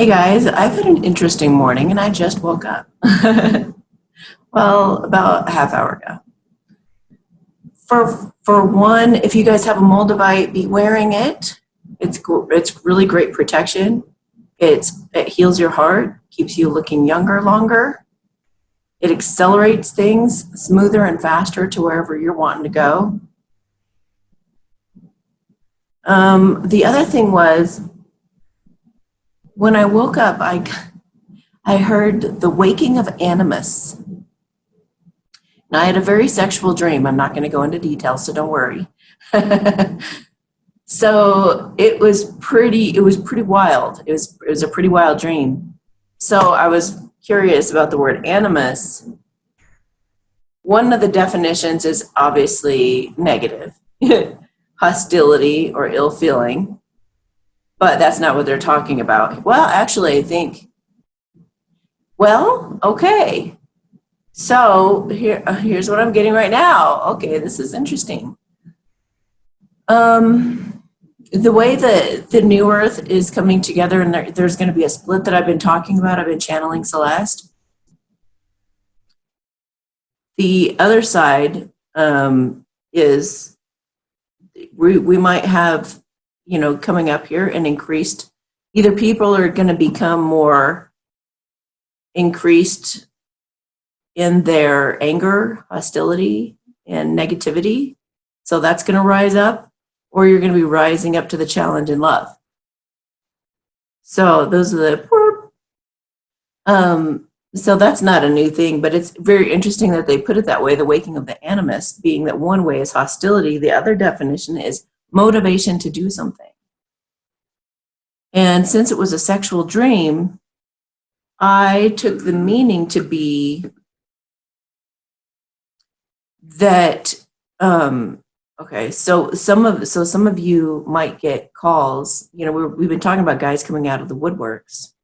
Hey guys, I've had an interesting morning and I just woke up. Well, about a half hour ago. For one, if you guys have a moldavite, be wearing it. It's really great protection. It heals your heart, keeps you looking younger longer. It accelerates things smoother and faster to wherever you're wanting to go. The other thing was when I woke up, I heard the waking of animus. And I had a very sexual dream. I'm not going to go into details, so don't worry. So it was pretty wild. It was a pretty wild dream. So I was curious about the word animus. One of the definitions is obviously negative, hostility or ill feeling, but that's not what they're talking about. Well, actually, I think, well, okay. So here's what I'm getting right now. Okay, this is interesting. The way that the new earth is coming together, and there's going to be a split that I've been talking about. I've been channeling Celeste. The other side is we might have, coming up here an increased, either people are going to become more increased in their anger, hostility, and negativity. So that's going to rise up, or you're going to be rising up to the challenge in love. So those are the, so that's not a new thing, but it's very interesting that they put it that way, the waking of the animus, being that one way is hostility, the other definition is motivation to do something. And since it was a sexual dream, I took the meaning to be that, okay, so some of you might get calls. We've been talking about guys coming out of the woodworks,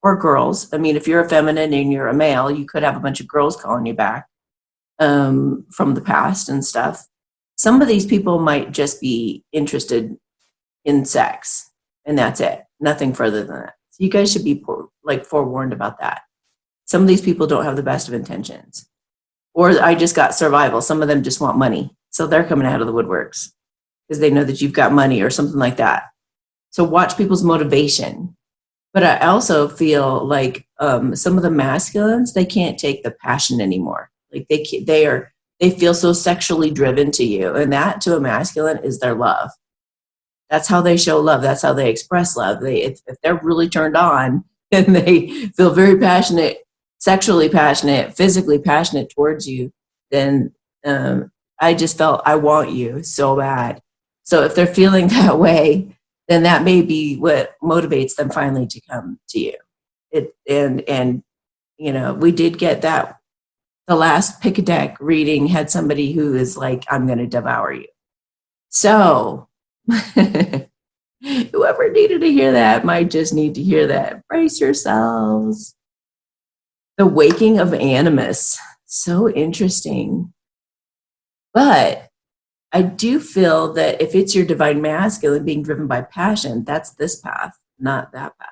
or girls. I mean, if you're a feminine and you're a male, you could have a bunch of girls calling you back from the past and stuff. Some of these people might just be interested in sex, and that's it. Nothing further than that. So you guys should be forewarned about that. Some of these people don't have the best of intentions. Or I just got survival. Some of them just want money. So they're coming out of the woodworks because they know that you've got money or something like that. So watch people's motivation. But I also feel like some of the masculines, they can't take the passion anymore. Like they feel so sexually driven to you. And that to a masculine is their love. That's how they show love. That's how they express love. If they're really turned on and they feel very passionate, sexually passionate, physically passionate towards you, then I just felt I want you so bad. So if they're feeling that way, then that may be what motivates them finally to come to you. We did get that. The last pick a deck reading had somebody who is like, I'm going to devour you. So whoever needed to hear that might just need to hear that. Brace yourselves. The waking of animus. So interesting. But I do feel that if it's your divine masculine being driven by passion, that's this path, not that path.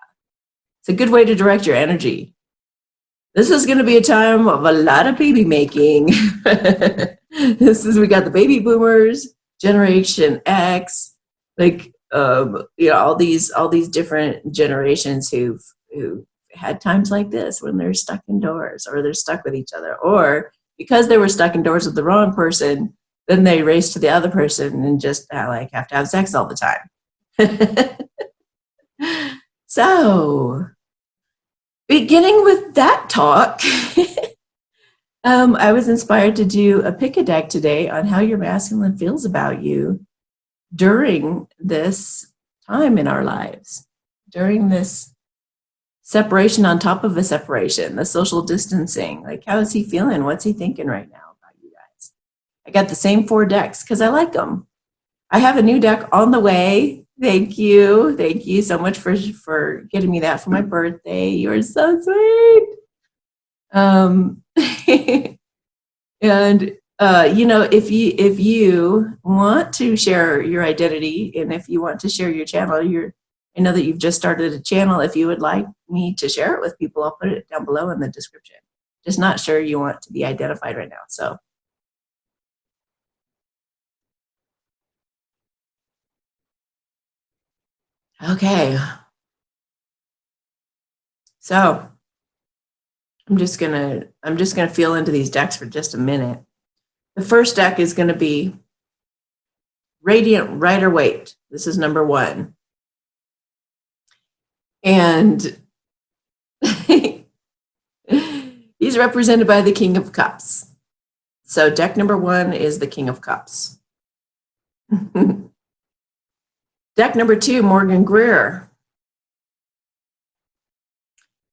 It's a good way to direct your energy. This is going to be a time of a lot of baby making. We got the baby boomers, Generation X, all these different generations who had times like this when they're stuck indoors, or they're stuck with each other, or because they were stuck indoors with the wrong person, then they race to the other person and just have to have sex all the time. So beginning with that talk, I was inspired to do a pick a deck today on how your masculine feels about you during this time in our lives, during this separation on top of a separation, the social distancing. Like, how is he feeling? What's he thinking right now about you guys? I got the same 4 decks because I like them. I have a new deck on the way. Thank you. Thank you so much for getting me that for my birthday. You're so sweet. And if you want to share your identity, and if you want to share your channel, I know that you've just started a channel. If you would like me to share it with people, I'll put it down below in the description. Just not sure you want to be identified right now. So, okay. So I'm just gonna feel into these decks for just a minute. The first deck is gonna be Radiant Rider Waite. This is number 1. And he's represented by the King of Cups. So deck number 1 is the King of Cups. Deck number 2, Morgan Greer.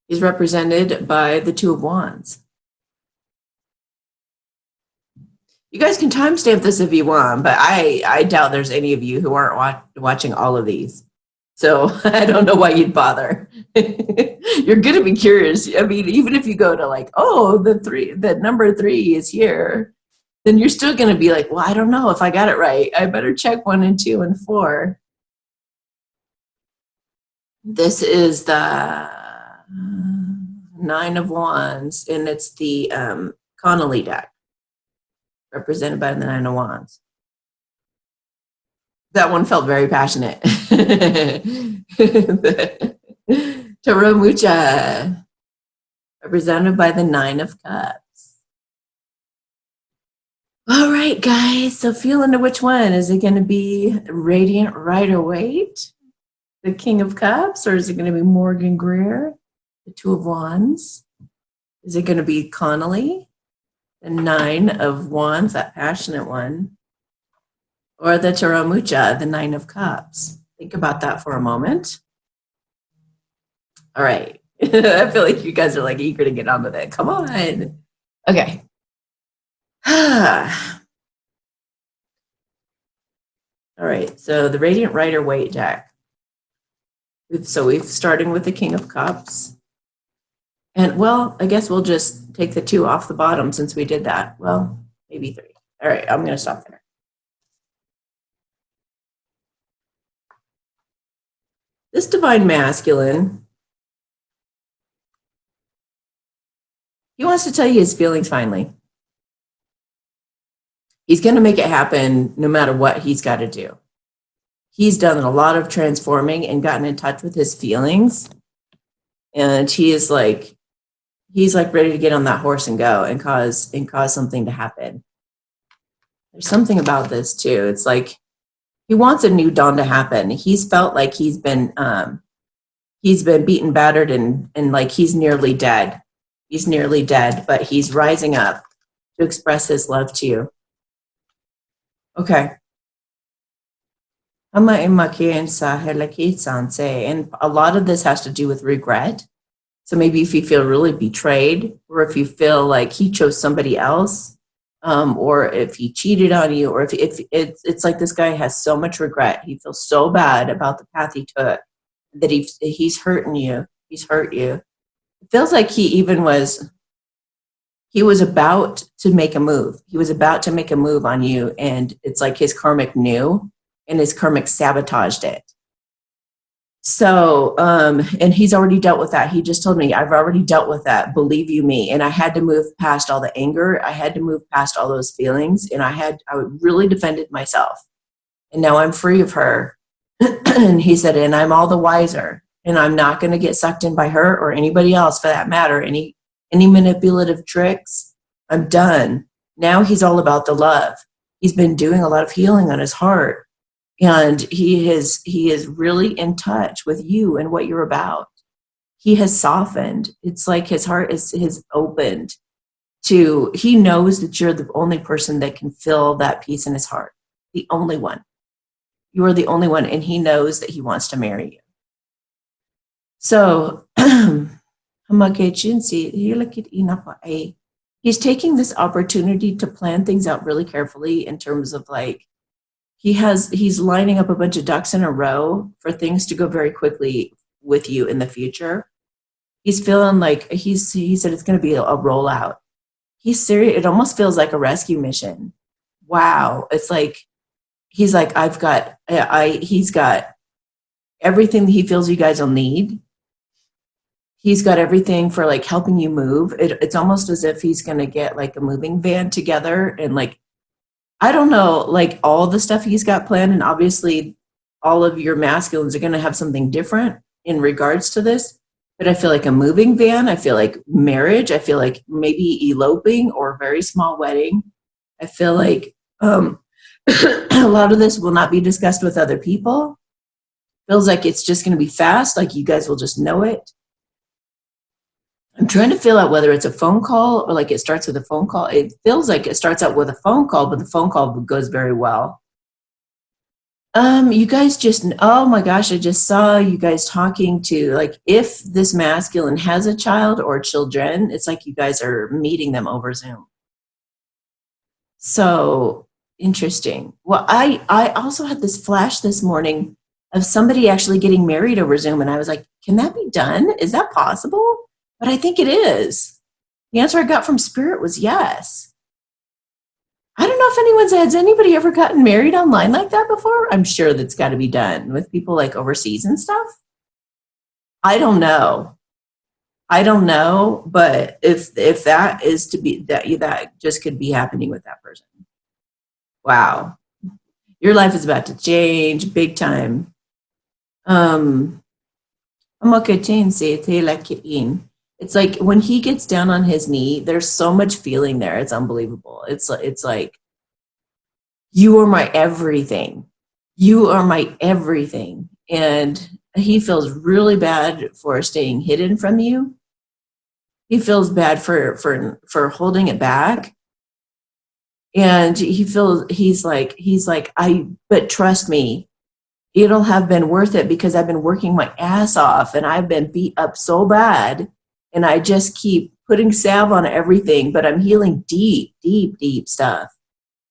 He's represented by the Two of Wands. You guys can timestamp this if you want, but I doubt there's any of you who aren't watching all of these. So I don't know why you'd bother. You're going to be curious. I mean, even if you go to like, oh, the number 3 is here, then you're still going to be like, well, I don't know if I got it right. I better check 1 and 2 and 4. This is the 9 of Wands, and it's the Connolly deck, represented by the 9 of Wands. That one felt very passionate. Tarot Mucha, represented by the 9 of Cups. All right, guys, so feel into which one. Is it going to be Radiant Rider Waite, the King of Cups, or is it going to be Morgan Greer, the 2 of Wands? Is it going to be Connolly, the 9 of Wands, that passionate one? Or the Tarot Mucha, the 9 of Cups? Think about that for a moment. All right. I feel like you guys are like eager to get on with it. Come on. Okay. All right. So the Radiant Rider Waite deck. So we've starting with the King of Cups. And well, I guess we'll just take the 2 off the bottom since we did that. Well, maybe 3. All right. I'm going to stop there. This Divine Masculine, he wants to tell you his feelings finally. He's going to make it happen no matter what he's got to do. He's done a lot of transforming and gotten in touch with his feelings. And he's like ready to get on that horse and go and cause something to happen. There's something about this too. It's like he wants a new dawn to happen. He's felt like he's been beaten, battered, and like he's nearly dead. He's nearly dead, but he's rising up to express his love to you. Okay. And a lot of this has to do with regret. So maybe if you feel really betrayed, or if you feel like he chose somebody else, or if he cheated on you, or if it's like this guy has so much regret. He feels so bad about the path he took that he's hurting you. He's hurt you. It feels like he was about to make a move. He was about to make a move on you, and it's like his karmic knew, and his karmic sabotaged it. So, and he's already dealt with that. He just told me, I've already dealt with that. Believe you me. And I had to move past all the anger. I had to move past all those feelings. And I really defended myself. And now I'm free of her. And he said, and I'm all the wiser. And I'm not going to get sucked in by her or anybody else for that matter. Any manipulative tricks. I'm done. Now he's all about the love. He's been doing a lot of healing on his heart. And he is really in touch with you and what you're about. He has softened. It's like his heart is opened to, he knows that you're the only person that can fill that peace in his heart. The only one. You are the only one, and he knows that he wants to marry you. So, he's taking this opportunity to plan things out really carefully in terms of like, he's lining up a bunch of ducks in a row for things to go very quickly with you in the future. He's feeling like he said it's going to be a rollout. He's serious. It almost feels like a rescue mission. Wow. It's like, he's like, he's got everything that he feels you guys will need. He's got everything for like helping you move. It's almost as if he's going to get like a moving van together and like, I don't know, like all the stuff he's got planned. And obviously all of your masculines are going to have something different in regards to this. But I feel like a moving van. I feel like marriage. I feel like maybe eloping or a very small wedding. I feel like a lot of this will not be discussed with other people. Feels like it's just going to be fast. Like you guys will just know it. I'm trying to feel out whether it's a phone call or like it starts with a phone call. It feels like it starts out with a phone call, but the phone call goes very well. You guys just, oh my gosh, I just saw you guys talking to, like, if this masculine has a child or children, it's like you guys are meeting them over Zoom. So interesting. Well, I also had this flash this morning of somebody actually getting married over Zoom. And I was like, can that be done? Is that possible? But I think it is. The answer I got from Spirit was yes. I don't know if has anybody ever gotten married online like that before? I'm sure that's got to be done with people like overseas and stuff. I don't know. But if that is to be that just could be happening with that person. Wow. Your life is about to change big time. It's like when he gets down on his knee, there's so much feeling there. It's unbelievable. It's like, you are my everything. You are my everything. And he feels really bad for staying hidden from you. He feels bad for holding it back. And he's like, but trust me, it'll have been worth it because I've been working my ass off and I've been beat up so bad. And I just keep putting salve on everything, but I'm healing deep, deep, deep stuff.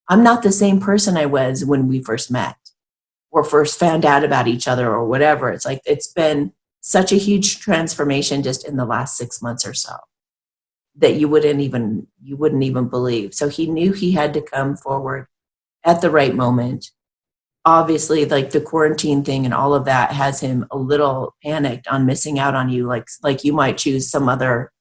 I'm not the same person I was when we first met or first found out about each other or whatever. It's like, it's been such a huge transformation just in the last 6 months or so that you wouldn't even believe. So he knew he had to come forward at the right moment. Obviously, like the quarantine thing and all of that has him a little panicked on missing out on you. Like you might choose some other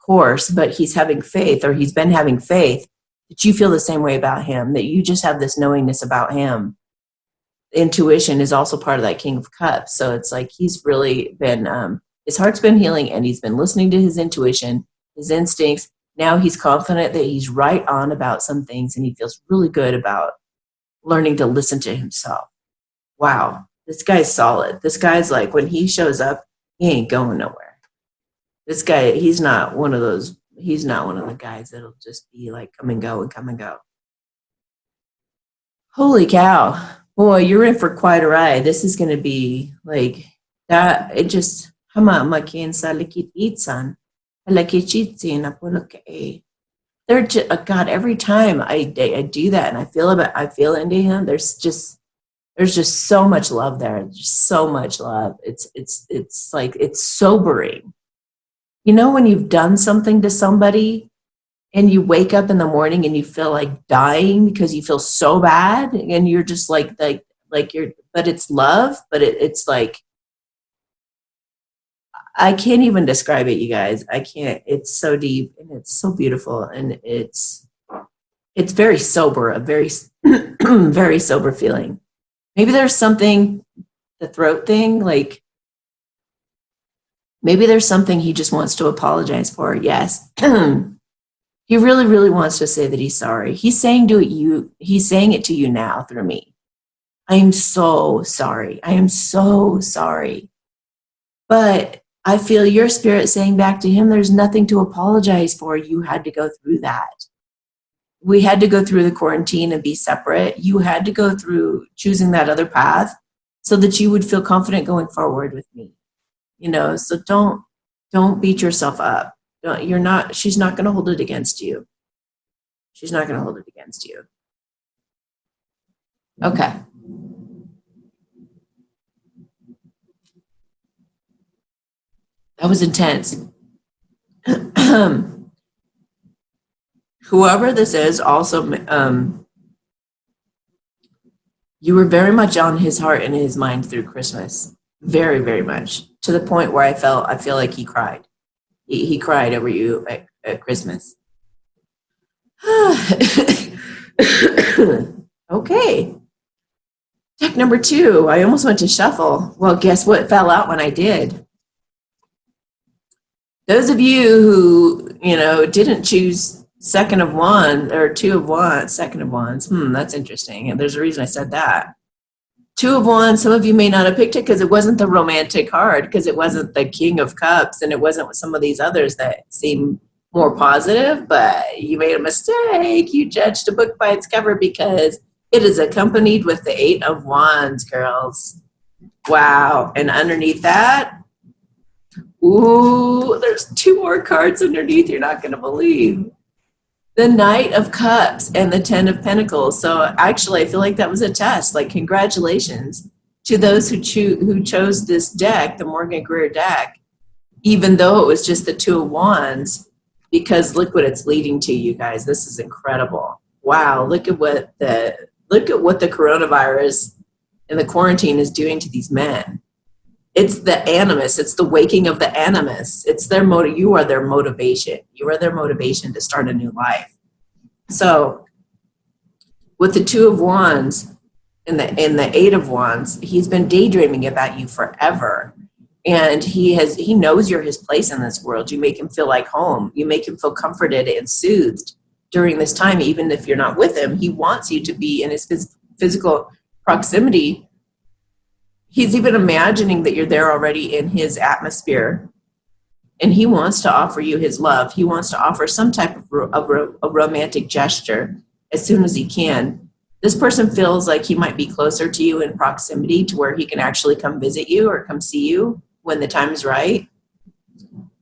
course, but he's having faith, or he's been having faith that you feel the same way about him, that you just have this knowingness about him. Intuition is also part of that King of Cups. So it's like he's really been, his heart's been healing and he's been listening to his intuition, his instincts. Now he's confident that he's right on about some things and he feels really good about learning to listen to himself. Wow, this guy's solid. This guy's like, when he shows up, he ain't going nowhere. This guy, he's not one of the guys that'll just be like come and go and come and go. Holy cow. Boy, you're in for quite a ride. This is going to be like that. It just, they're just, God, every time I do that and I feel into him, there's just so much love there. Just so much love. It's like, it's sobering. You know, when you've done something to somebody and you wake up in the morning and you feel like dying because you feel so bad and you're just like you're, but it's love, but it's like, I can't even describe it, you guys. I can't. It's so deep and it's so beautiful and it's very sober, a very, very sober feeling. Maybe there's something, the throat thing, like maybe there's something he just wants to apologize for. Yes. He really, really wants to say that he's sorry. He's saying it to you now through me. I am so sorry. I am so sorry. But I feel your spirit saying back to him, there's nothing to apologize for. You had to go through that. We had to go through the quarantine and be separate. You had to go through choosing that other path so that you would feel confident going forward with me. You know, so don't beat yourself up. She's not going to hold it against you. She's not going to hold it against you. Okay. That was intense. Whoever this is also, you were very much on his heart and his mind through Christmas. very, very much, to the point where I feel like he cried. He cried over you at Christmas. Okay. Deck number 2. I almost went to shuffle. Well, guess what fell out when I did? Those of you who, didn't choose second of wands or two of wands, second of wands. That's interesting. And there's a reason I said that. Two of wands, some of you may not have picked it because it wasn't the romantic card, because it wasn't the king of cups, and it wasn't with some of these others that seem more positive, but you made a mistake. You judged a book by its cover because it is accompanied with the 8 of wands, girls. Wow. And underneath that, ooh, there's 2 more cards underneath you're not going to believe. The Knight of Cups and the 10 of Pentacles. So actually, I feel like that was a test. Like, congratulations to those who chose this deck, the Morgan Greer deck, even though it was just the 2 of Wands, because look what it's leading to, you guys. This is incredible. Wow, look at what the coronavirus and the quarantine is doing to these men. It's the animus. It's the waking of the animus. It's their you are their motivation. You are their motivation to start a new life. So with the 2 of wands and the 8 of wands, he's been daydreaming about you forever. And he knows you're his place in this world. You make him feel like home. You make him feel comforted and soothed during this time. Even if you're not with him, he wants you to be in his physical proximity. He's even imagining that you're there already in his atmosphere, and he wants to offer you his love. He wants to offer some type of a romantic gesture as soon as he can. This person feels like he might be closer to you in proximity to where he can actually come visit you or come see you when the time is right.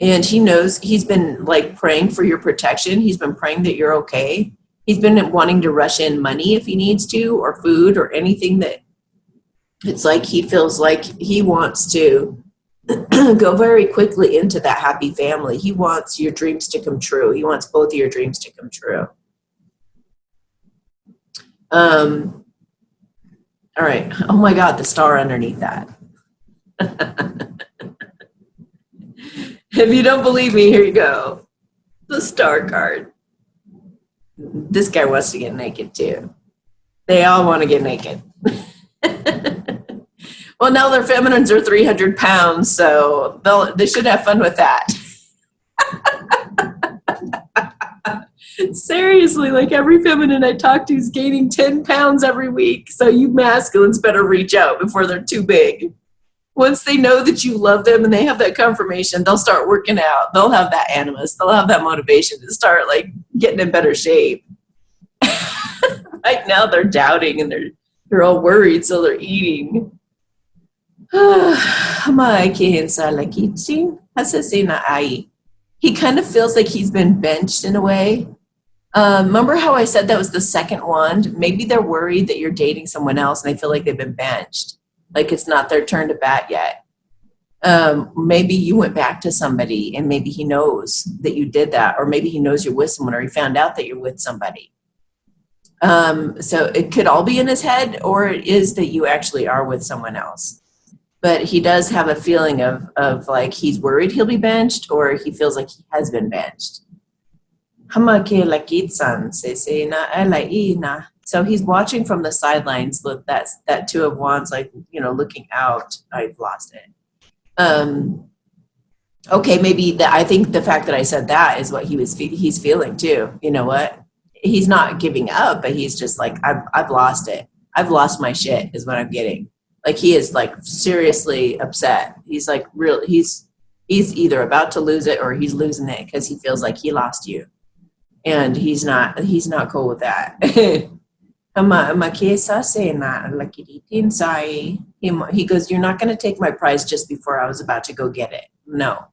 And he knows, he's been like praying for your protection. He's been praying that you're okay. He's been wanting to rush in money if he needs to, or food, or anything that it's like he feels like he wants to go very quickly into that happy family. He wants your dreams to come true. He wants both of your dreams to come true. All right. Oh my God, the star underneath that. If you don't believe me, here you go. The star card. This guy wants to get naked too. They all want to get naked. Well, now their feminines are 300 pounds, so they should have fun with that. Seriously, like every feminine I talk to is gaining 10 pounds every week, so you masculines better reach out before they're too big. Once they know that you love them and they have that confirmation, they'll start working out. They'll have that animus. They'll have that motivation to start like getting in better shape. Right now they're doubting and they're all worried, so they're eating. He kind of feels like he's been benched in a way. Remember how I said that was the second wand? Maybe they're worried that you're dating someone else and they feel like they've been benched. Like it's not their turn to bat yet. Maybe you went back to somebody and maybe he knows that you did that, or maybe he knows you're with someone, or he found out that you're with somebody. So it could all be in his head, or it is that you actually are with someone else. But he does have a feeling of like he's worried he'll be benched, or he feels like he has been benched. So he's watching from the sidelines. Look, that 2 of wands, like, looking out. I've lost it. Okay, maybe I think the fact that I said that is what he's feeling too. You know what? He's not giving up, but he's just like, I've lost it. I've lost my shit is what I'm getting. Like he is like seriously upset. He's like he's either about to lose it or he's losing it because he feels like he lost you. And he's not cool with that. He goes, you're not going to take my prize just before I was about to go get it. No.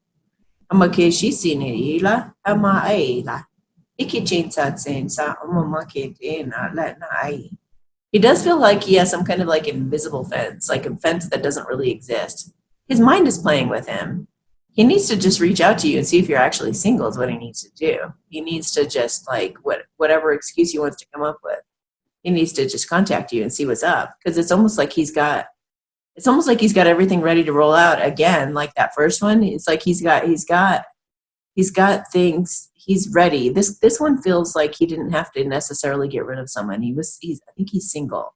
He does feel like he has some kind of like invisible fence, like a fence that doesn't really exist. His mind is playing with him. He needs to just reach out to you and see if you're actually single is what he needs to do. He needs to just like whatever excuse he wants to come up with. He needs to just contact you and see what's up, because it's almost like it's It's almost like he's got everything ready to roll out again, like that first one. It's like he's got things. He's ready. This one feels like he didn't have to necessarily get rid of someone. I think he's single,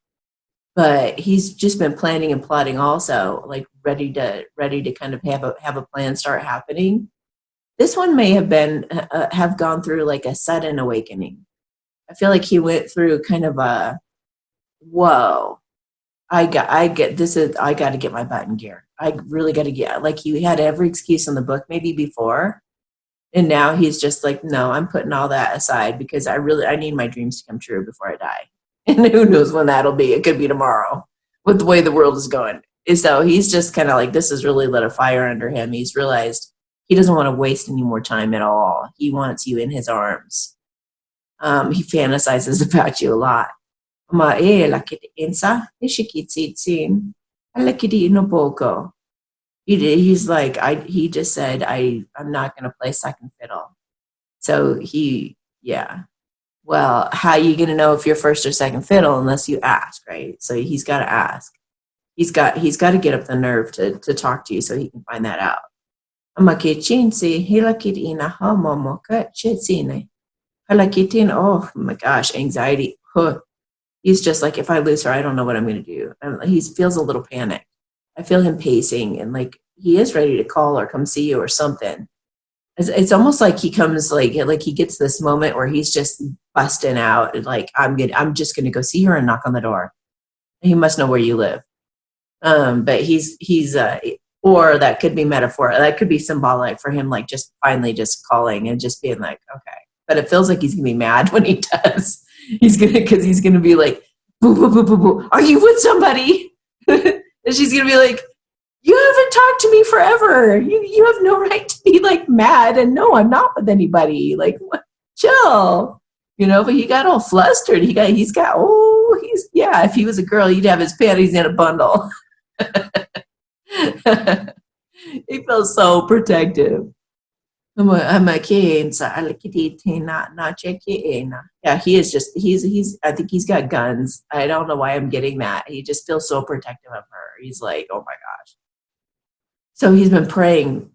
but he's just been planning and plotting also, like ready to kind of have a plan start happening. This one may have gone through like a sudden awakening. I feel like he went through kind of a whoa. I got to get my butt in gear. I really got to get, like, he had every excuse in the book maybe before, and now he's just like, no, I'm putting all that aside because I need my dreams to come true before I die. And who knows when that'll be? It could be tomorrow with the way the world is going. And so he's just kind of like, this has really lit a fire under him. He's realized he doesn't want to waste any more time at all. He wants you in his arms. He fantasizes about you a lot. Ma lakit insa, ishikitsitsin, alakiti no poco. He's like, he just said, I'm not going to play second fiddle. So yeah. Well, how are you going to know if you're first or second fiddle unless you ask, right? So he's got to ask. He's got to get up the nerve to talk to you so he can find that out. Amakichinsi, hilakidina hamomoka chitsine. Halakitin, oh my gosh, anxiety. Huh. He's just like, if I lose her, I don't know what I'm going to do. And he feels a little panicked. I feel him pacing and like he is ready to call or come see you or something. It's almost like he comes like he gets this moment where he's just busting out and like, I'm just going to go see her and knock on the door. He must know where you live. But or that could be metaphor. That could be symbolic for him, like just finally just calling and just being like, okay. But it feels like he's gonna be mad when he does. Because he's gonna be like, boo, boo, boo, boo, boo. Are you with somebody? And she's gonna be like, you haven't talked to me forever. You have no right to be like mad. And no, I'm not with anybody. Like, what? Chill. But he got all flustered. If he was a girl, he'd have his panties in a bundle. He feels so protective. Yeah, he is just he's I think he's got guns. I don't know why I'm getting that. He just feels so protective of her. He's like, oh my gosh. So he's been praying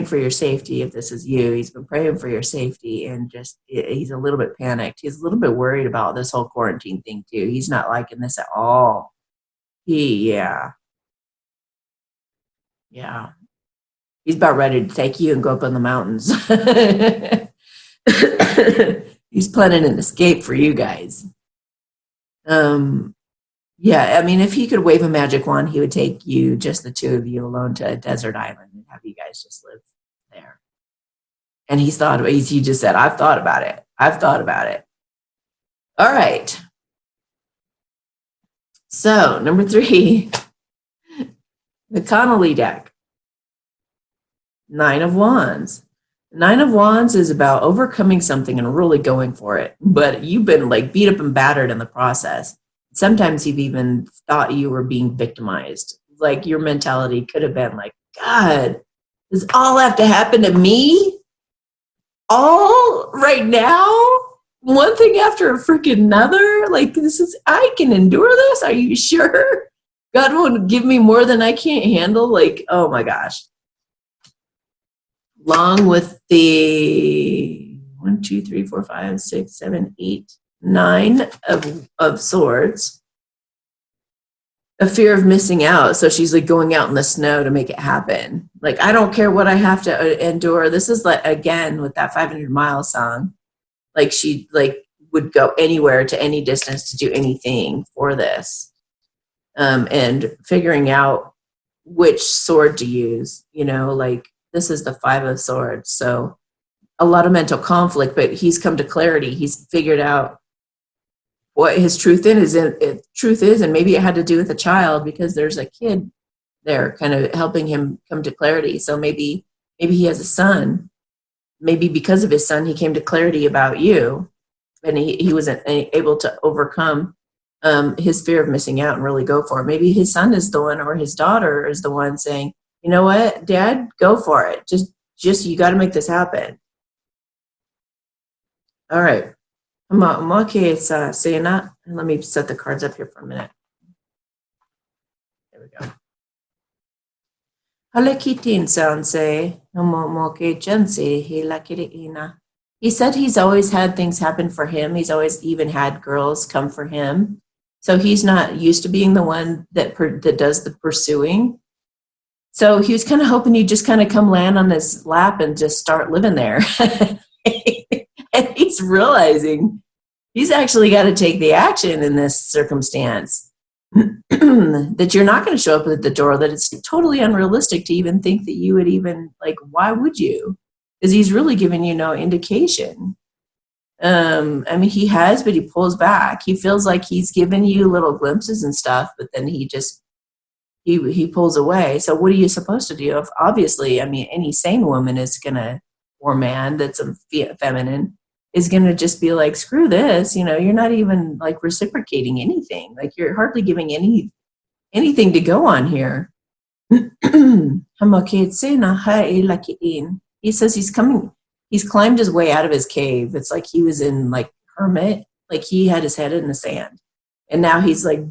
for your safety if this is you. He's been praying for your safety and just he's a little bit panicked. He's a little bit worried about this whole quarantine thing too. He's not liking this at all. Yeah. Yeah. He's about ready to take you and go up in the mountains. He's planning an escape for you guys. Yeah, I mean, if he could wave a magic wand, he would take you, just the two of you alone, to a desert island and have you guys just live there. And he just said, I've thought about it. I've thought about it. All right. So, number 3, the Connolly deck. 9 of Wands. 9 of Wands is about overcoming something and really going for it. But you've been like beat up and battered in the process. Sometimes you've even thought you were being victimized. Like your mentality could have been like, God, does all have to happen to me? All right now? One thing after a freaking another? Like I can endure this? Are you sure? God won't give me more than I can't handle? Like, oh my gosh. Along with the 1, 2, 3, 4, 5, 6, 7, 8, 9 of swords, a fear of missing out. So she's like going out in the snow to make it happen. Like, I don't care what I have to endure. This is like, again, with that 500 Mile song, like she like would go anywhere to any distance to do anything for this. And figuring out which sword to use, like this is the 5 of Swords. So a lot of mental conflict, but he's come to clarity. He's figured out what his truth is, and maybe it had to do with a child because there's a kid there kind of helping him come to clarity. So maybe he has a son. Maybe because of his son, he came to clarity about you, and he wasn't able to overcome his fear of missing out and really go for it. Maybe his son is the one, or his daughter is the one saying, you know what, Dad, go for it. Just you got to make this happen. All right. Okay, it's saying that. Let me set the cards up here for a minute. There we go. Halakitin sanse, momoke jense, hilakiriina. He said he's always had things happen for him. He's always even had girls come for him. So he's not used to being the one that does the pursuing. So he was kind of hoping you'd just kind of come land on his lap and just start living there. And he's realizing he's actually got to take the action in this circumstance. That you're not going to show up at the door, that it's totally unrealistic to even think that you would even, like, why would you? Because he's really giving you no indication. I mean, he has, but he pulls back. He feels like he's given you little glimpses and stuff, but then he pulls away. So what are you supposed to do? If obviously, I mean, any sane woman is gonna, or man that's a feminine, is gonna just be like, screw this. You're not even like reciprocating anything. Like you're hardly giving anything to go on here. He says he's coming. He's climbed his way out of his cave. It's like he was in like hermit, like he had his head in the sand, and now he's like,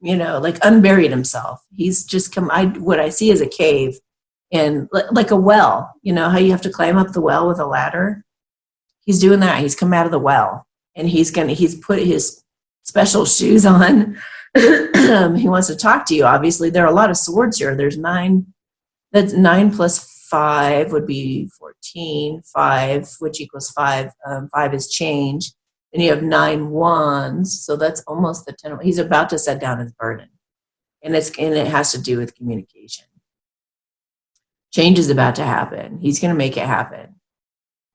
like unburied himself. He's just come. What I see is a cave, and like a well. You know how you have to climb up the well with a ladder. He's doing that. He's come out of the well, and he's put his special shoes on. He wants to talk to you. Obviously, there are a lot of swords here. There's 9. That's 9 plus 5 would be 14. 5, which equals 5. 5 is change. And you have 9 wands, so that's almost the 10. He's about to set down his burden, and it has to do with communication. Change is about to happen. He's going to make it happen.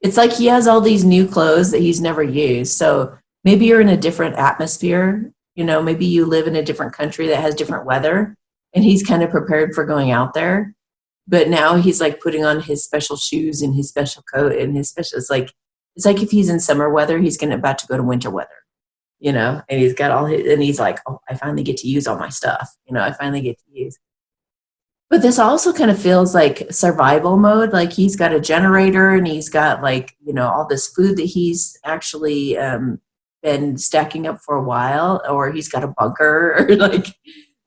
It's like he has all these new clothes that he's never used. So maybe you're in a different atmosphere. Maybe you live in a different country that has different weather, and he's kind of prepared for going out there. But now he's like putting on his special shoes and his special coat and his special. It's like if he's in summer weather, he's about to go to winter weather. And he's got and he's like, oh, I finally get to use all my stuff. I finally get to use. But this also kind of feels like survival mode. Like he's got a generator and he's got all this food that he's actually been stacking up for a while, or he's got a bunker, or like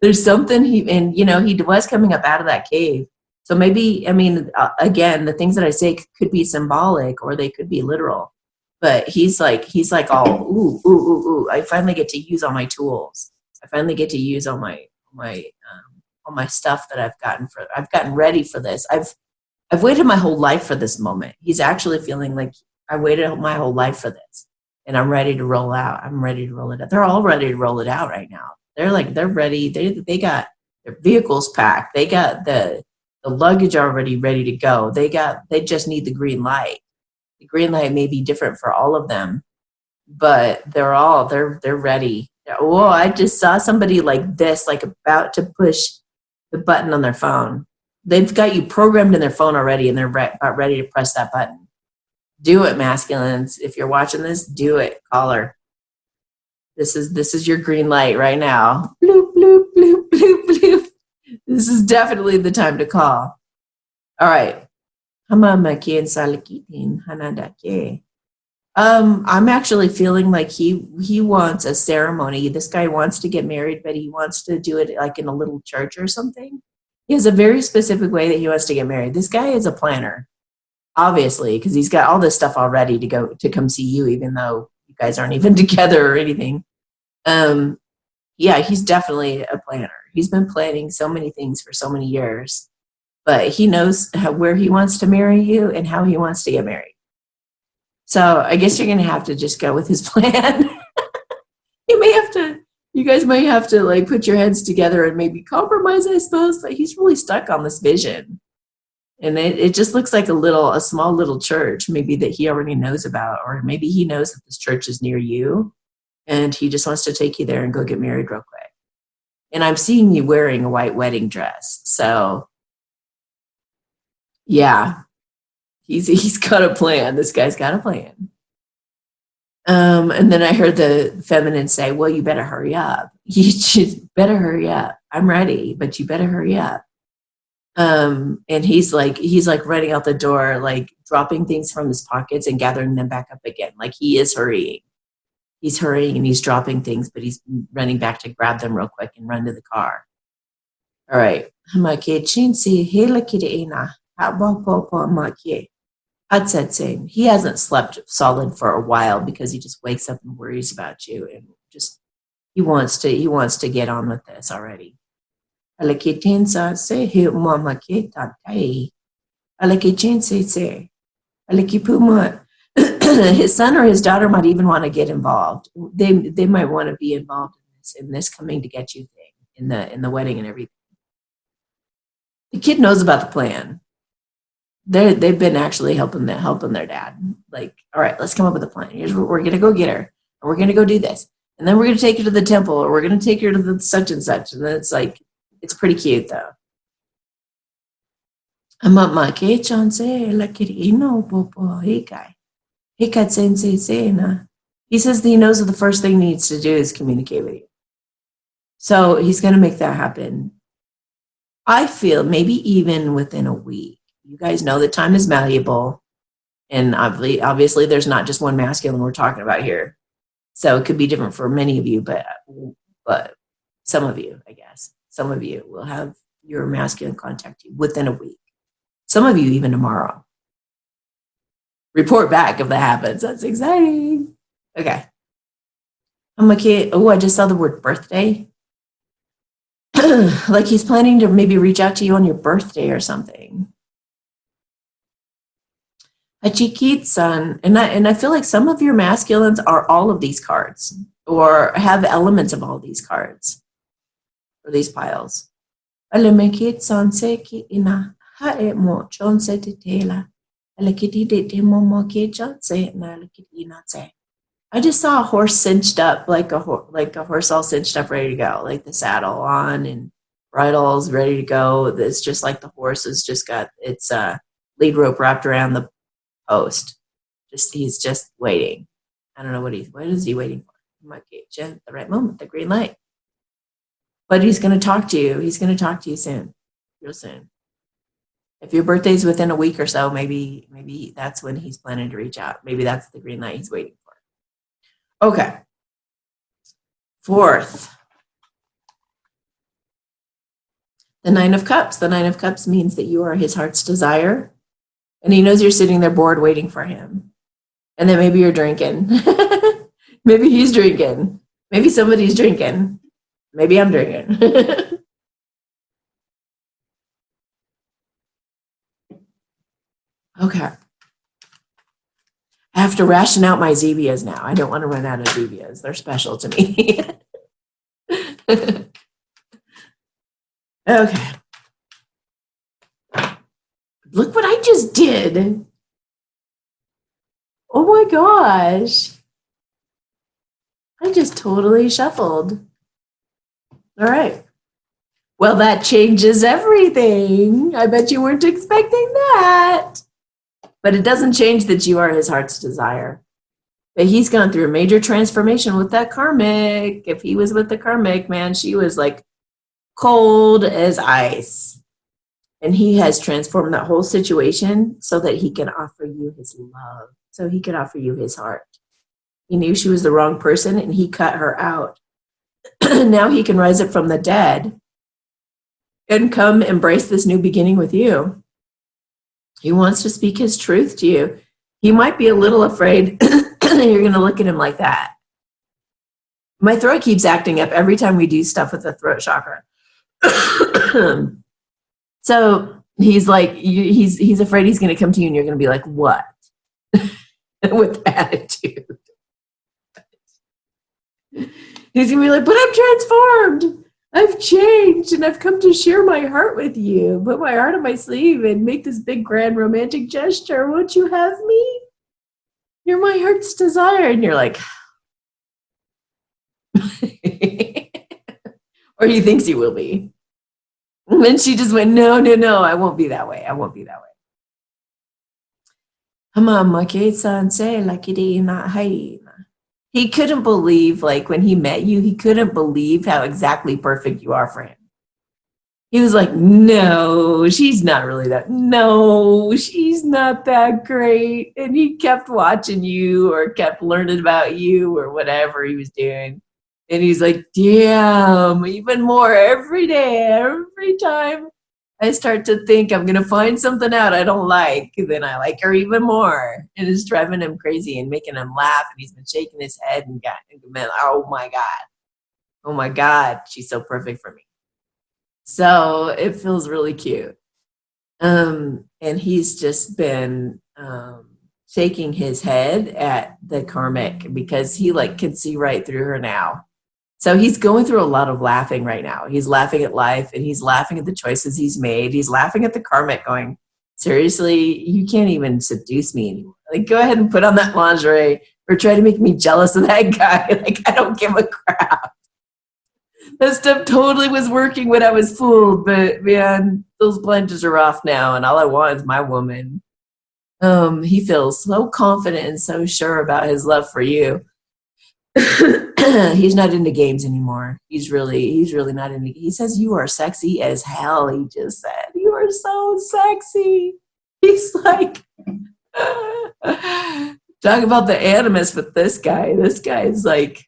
there's something he was coming up out of that cave. So maybe, again, the things that I say could be symbolic or they could be literal, but he's like, all, ooh, I finally get to use all my tools. I finally get to use all my stuff that I've gotten ready for this. I've waited my whole life for this moment. He's actually feeling like I waited my whole life for this, and I'm ready to roll out. I'm ready to roll it out. They're all ready to roll it out right now. They're ready. They got their vehicles packed. They got the luggage already ready to go. They just need the green light. The green light may be different for all of them, but they're ready. Whoa, I just saw somebody like this, like about to push the button on their phone. They've got you programmed in their phone already, and they're about ready to press that button. Do it, masculines. If you're watching this, do it. Call her. This is your green light right now. Bloop, bloop, bloop, bloop, bloop. This is definitely the time to call. All right. I'm actually feeling like he wants a ceremony. This guy wants to get married, but he wants to do it like in a little church or something. He has a very specific way that he wants to get married. This guy is a planner, obviously, because he's got all this stuff all ready to come see you, even though you guys aren't even together or anything. Yeah, he's definitely a planner. He's been planning so many things for so many years, but he knows where he wants to marry you and how he wants to get married. So I guess you're going to have to just go with his plan. You guys may have to like put your heads together and maybe compromise, I suppose, but he's really stuck on this vision. And it just looks like a small little church, maybe that he already knows about, or maybe he knows that this church is near you and he just wants to take you there and go get married real quick. And I'm seeing you wearing a white wedding dress. So yeah, he's got a plan. This guy's got a plan. And then I heard the feminine say, well, you better hurry up. You just better hurry up. I'm ready, but you better hurry up. And he's like running out the door, like dropping things from his pockets and gathering them back up again. Like he is hurrying. He's hurrying and he's dropping things, but he's running back to grab them real quick and run to the car. All right. Hamake chinsi hela kideina. Habapopo make. Saying he hasn't slept solid for a while because he just wakes up and worries about you and just he wants to get on with this already. Alakitinsa se he mamake tatai. Alakichinse se. Alakipuma. His son or his daughter might even want to get involved. They might want to be involved in this coming to get you thing in the wedding and everything. The kid knows about the plan. They've been actually helping their dad. Like, all right, let's come up with a plan. Here's what we're gonna go get her, and we're gonna go do this, and then we're gonna take her to the temple, or we're gonna take her to the such and such. And then it's like, it's pretty cute though. Mama ke chance la kirino popo hikai. Hikat sensei sena. He says that he knows that the first thing he needs to do is communicate with you. So he's gonna make that happen. I feel maybe even within a week. You guys know that time is malleable. And obviously there's not just one masculine we're talking about here. So it could be different for many of you, but some of you, I guess, some of you will have your masculine contact you within a week. Some of you even tomorrow. Report back if that happens. That's exciting. Okay. I'm like, oh, I just saw the word birthday. Like he's planning to maybe reach out to you on your birthday or something. Hachikit-san, and I feel like some of your masculines are all of these cards or have elements of all these cards or these piles. Alemekit-san seki ina hae mo chonse titela. Alekitide temo ke chonse na alekitinace. I just saw a horse cinched up, like a horse all cinched up, ready to go, like the saddle on and bridle's ready to go. It's just like the horse has just got its lead rope wrapped around the post. He's just waiting. I don't know what is he waiting for? He might get you at the right moment, the green light. But he's going to talk to you. He's going to talk to you soon, real soon. If your birthday's within a week or so, maybe that's when he's planning to reach out. Maybe that's the green light he's waiting for. Okay. Fourth, the Nine of Cups. The Nine of Cups means that you are his heart's desire. And he knows you're sitting there bored waiting for him. And then maybe you're drinking. Maybe he's drinking. Maybe somebody's drinking. Maybe I'm drinking. Okay. I have to ration out my Zevias now. I don't want to run out of Zevias. They're special to me. Okay. Look what I just did. Oh my gosh. I just totally shuffled. All right. Well, that changes everything. I bet you weren't expecting that. But it doesn't change that you are his heart's desire. But he's gone through a major transformation with that karmic. If he was with the karmic, man, she was like cold as ice. And he has transformed that whole situation so that he can offer you his love, so he can offer you his heart. He knew she was the wrong person and he cut her out. Now he can rise up from the dead and come embrace this new beginning with you. He wants to speak his truth to you. He might be a little afraid that you're going to look at him like that. My throat keeps acting up every time we do stuff with the throat chakra. So he's like, he's afraid he's going to come to you and you're going to be like, what? With attitude. He's going to be like, but I'm transformed. I've changed and I've come to share my heart with you. Put my heart on my sleeve and make this big, grand, romantic gesture. Won't you have me? You're my heart's desire. And you're like, or he thinks he will be. And then she just went, no, I won't be that way. I won't be that way. He couldn't believe, like when he met you, he couldn't believe how exactly perfect you are for him. He was like, no, she's not really that. No, she's not that great. And he kept watching you or kept learning about you or whatever he was doing. And he's like, damn, even more every day, every time I start to think I'm gonna find something out I don't like, then I like her even more. And it's driving him crazy and making him laugh. And he's been shaking his head and been, oh my God, she's so perfect for me. So it feels really cute. And he's just been shaking his head at the karmic because he like can see right through her now. So he's going through a lot of laughing right now. He's laughing at life and he's laughing at the choices he's made. He's laughing at the karmic going, seriously, you can't even seduce me anymore. Like, go ahead and put on that lingerie or try to make me jealous of that guy. Like, I don't give a crap. That stuff totally was working when I was fooled, but man, those blinders are off now, and all I want is my woman. He feels so confident and so sure about his love for you. He's not into games anymore. He's really not into. He says you are sexy as hell. He just said you are so sexy. He's like, talk about the animus with this guy. This guy is like,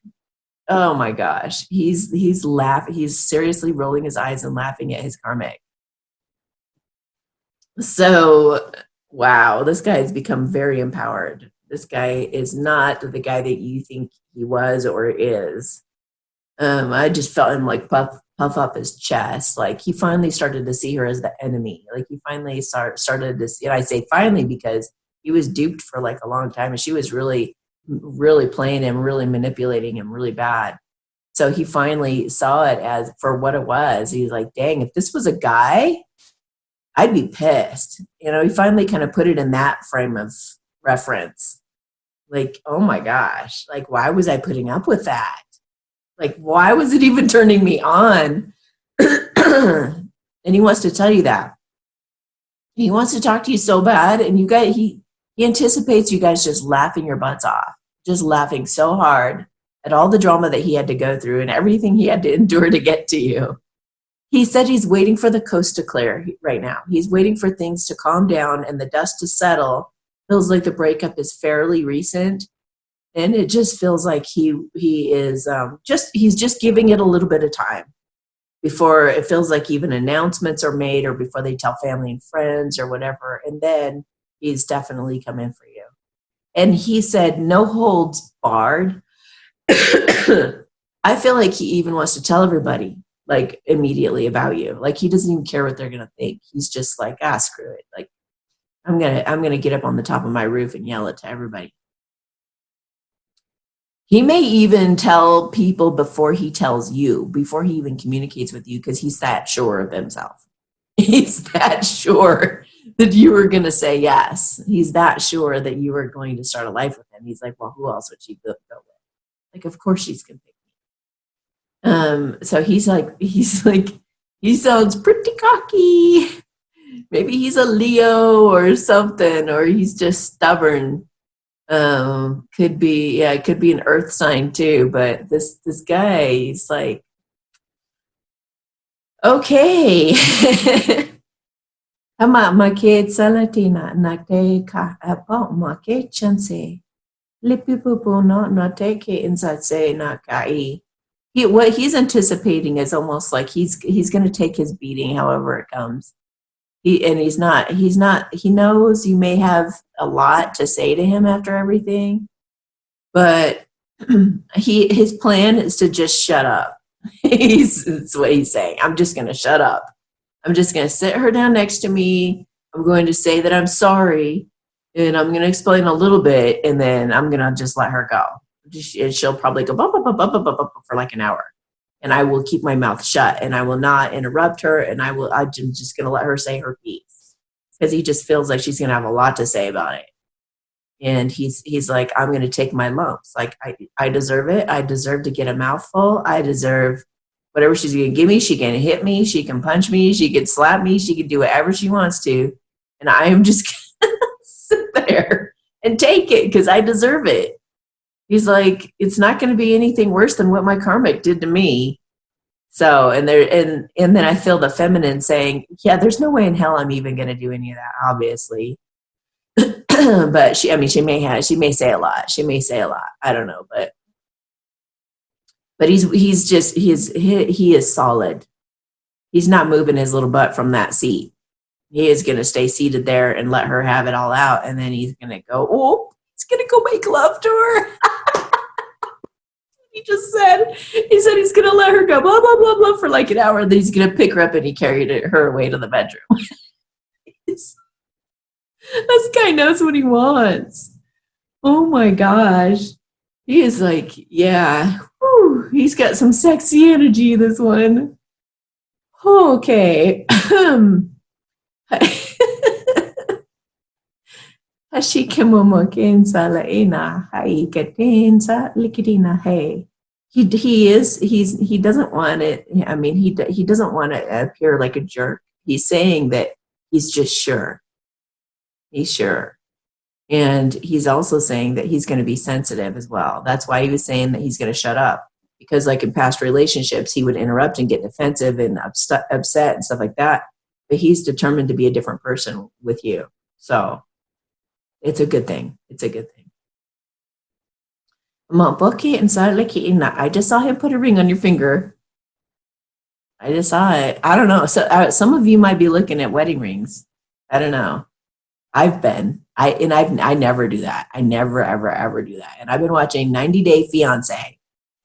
oh my gosh, he's laughing. He's seriously rolling his eyes and laughing at his karmic. So, wow, this guy has become very empowered. This guy is not the guy that you think he was or is. I just felt him like puff up his chest. Like he finally started to see her as the enemy. Like he finally started to see, and I say finally because he was duped for like a long time, and she was really playing him, really manipulating him really bad. So he finally saw it as for what it was. He's like, dang, if this was a guy, I'd be pissed. You know, he finally kind of put it in that frame of reference. Like, oh my gosh, like, why was I putting up with that? Like, why was it even turning me on? And he wants to tell you that. He wants to talk to you so bad, and he anticipates you guys just laughing your butts off, just laughing so hard at all the drama that he had to go through and everything he had to endure to get to you. He said he's waiting for the coast to clear right now. He's waiting for things to calm down and the dust to settle. Feels like the breakup is fairly recent, and it just feels like he is he's just giving it a little bit of time before it feels like even announcements are made or before they tell family and friends or whatever. And then he's definitely come in for you. And he said no holds barred. I feel like he even wants to tell everybody like immediately about you. Like he doesn't even care what they're gonna think. He's just like, screw it. Like I'm gonna get up on the top of my roof and yell it to everybody. He may even tell people before he tells you, before he even communicates with you, because he's that sure of himself. He's that sure that you were going to say yes. He's that sure that you were going to start a life with him. He's like, well, who else would she go with? Like, of course she's going to pick me. So he sounds pretty cocky. Maybe he's a Leo or something, or he's just stubborn. Could be an earth sign too, but this guy, he's like, okay. Ama make salatina na te ka apa make chance. Lipipupu no take inside say na kai. What he's anticipating is almost like he's going to take his beating however it comes. He's not, he knows you may have a lot to say to him after everything, but his plan is to just shut up. That's what he's saying. I'm just going to shut up. I'm just going to sit her down next to me. I'm going to say that I'm sorry, and I'm going to explain a little bit, and then I'm going to just let her go. And she'll probably go for like an hour. And I will keep my mouth shut, and I will not interrupt her, and I'm just going to let her say her piece, because he just feels like she's going to have a lot to say about it. And he's like, I'm going to take my lumps. Like, I deserve it. I deserve to get a mouthful. I deserve whatever she's going to give me. She can hit me. She can punch me. She can slap me. She can do whatever she wants to. And I am just going to sit there and take it because I deserve it. He's like, it's not going to be anything worse than what my karmic did to me. So, and then I feel the feminine saying, yeah, there's no way in hell I'm even going to do any of that, obviously. But she may say a lot. She may say a lot. I don't know, but he is solid. He's not moving his little butt from that seat. He is going to stay seated there and let her have it all out. And then he's going to go, oh, he's going to go make love to her. He said he's going to let her go, blah, blah, blah, blah, for like an hour. And then he's going to pick her up and he carried her away to the bedroom. This guy knows what he wants. Oh my gosh. He is like, yeah, whew, he's got some sexy energy, this one. Okay. Hashikemomoken sa laena hai katen sa likidina hey. He doesn't want it. I mean, he doesn't want to appear like a jerk. He's saying that he's just sure. He's sure. And he's also saying that he's going to be sensitive as well. That's why he was saying that he's going to shut up. Because like in past relationships, he would interrupt and get defensive and upset and stuff like that. But he's determined to be a different person with you. So it's a good thing. It's a good thing. I just saw him put a ring on your finger. I just saw it. I don't know. So some of you might be looking at wedding rings. I don't know. I've been. I never do that. I never, ever do that. And I've been watching 90 Day Fiancé.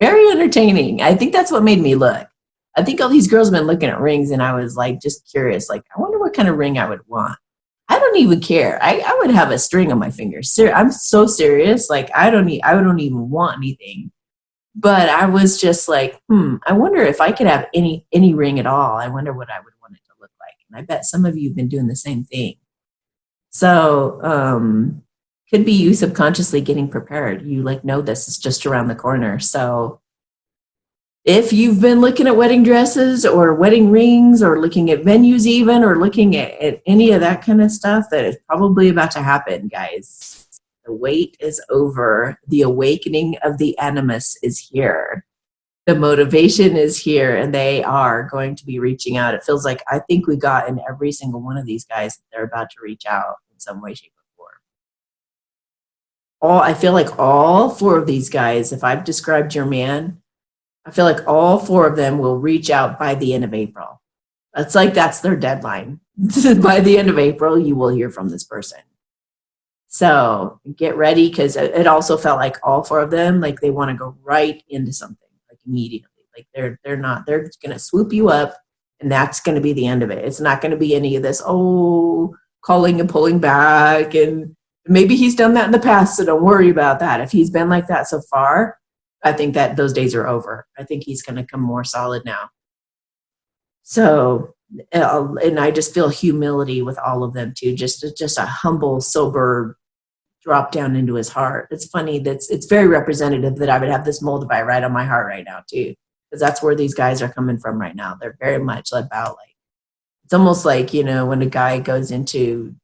Very entertaining. I think that's what made me look. I think all these girls have been looking at rings and I was like, just curious. Like, I wonder what kind of ring I would want. I don't even care. I would have a string on my finger. I'm so serious. Like, I don't even want anything. But I was just like, I wonder if I could have any ring at all. I wonder what I would want it to look like. And I bet some of you have been doing the same thing. So, could be you subconsciously getting prepared. You like know this is just around the corner. So if you've been looking at wedding dresses or wedding rings or looking at venues even or looking at any of that kind of stuff, that is probably about to happen, guys. The wait is over. The awakening of the animus is here. The motivation is here and they are going to be reaching out. It feels like I think we got in every single one of these guys that they're about to reach out in some way, shape, or form. I feel like all four of these guys, if I've described your man, I feel like all four of them will reach out by the end of April. It's like that's their deadline. By the end of April, you will hear from this person. So get ready, because it also felt like all four of them, like they want to go right into something, like immediately. Like they're just going to swoop you up, and that's going to be the end of it. It's not going to be any of this, calling and pulling back, and maybe he's done that in the past, so don't worry about that. If he's been like that so far, I think that those days are over. I think he's going to come more solid now. So, and I just feel humility with all of them too. Just a humble, sober drop down into his heart. It's funny it's very representative that I would have this Moldavite right on my heart right now too, because that's where these guys are coming from right now. They're very much about like, it's almost like, when a guy goes into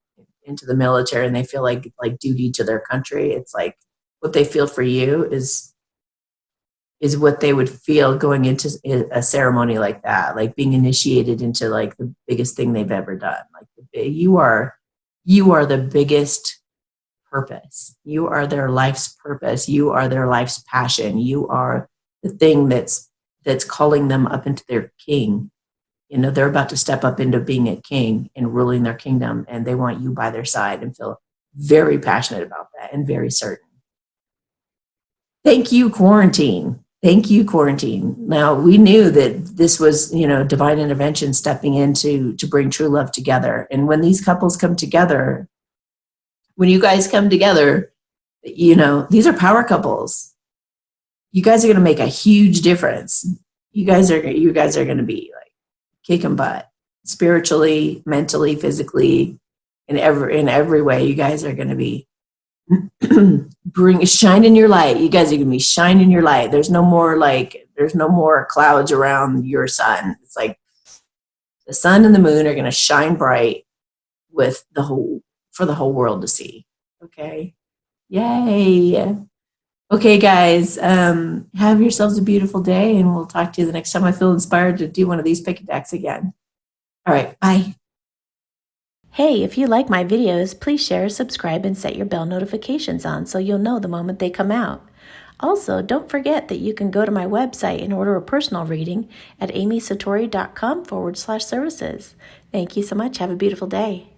the military and they feel like duty to their country. It's like what they feel for you is what they would feel going into a ceremony like that, like being initiated into like the biggest thing they've ever done. Like you are the biggest purpose. You are their life's purpose. You are their life's passion. You are the thing that's calling them up into their king. They're about to step up into being a king and ruling their kingdom, and they want you by their side and feel very passionate about that and very certain. Thank you, quarantine. Thank you, quarantine. Now, we knew that this was, divine intervention stepping in to bring true love together. And when these couples come together, when you guys come together, these are power couples. You guys are going to make a huge difference. You guys are going to be like kicking butt, spiritually, mentally, physically, in every way. You guys are going to be shining your light. You guys are going to be shining your light. There's no more clouds around your sun. It's like the sun and the moon are going to shine bright for the whole world to see. Okay. Yay. Okay, guys, have yourselves a beautiful day, and we'll talk to you the next time I feel inspired to do one of these pick and decks again. All right. Bye. Hey, if you like my videos, please share, subscribe, and set your bell notifications on so you'll know the moment they come out. Also, don't forget that you can go to my website and order a personal reading at amysatori.com/services. Thank you so much. Have a beautiful day.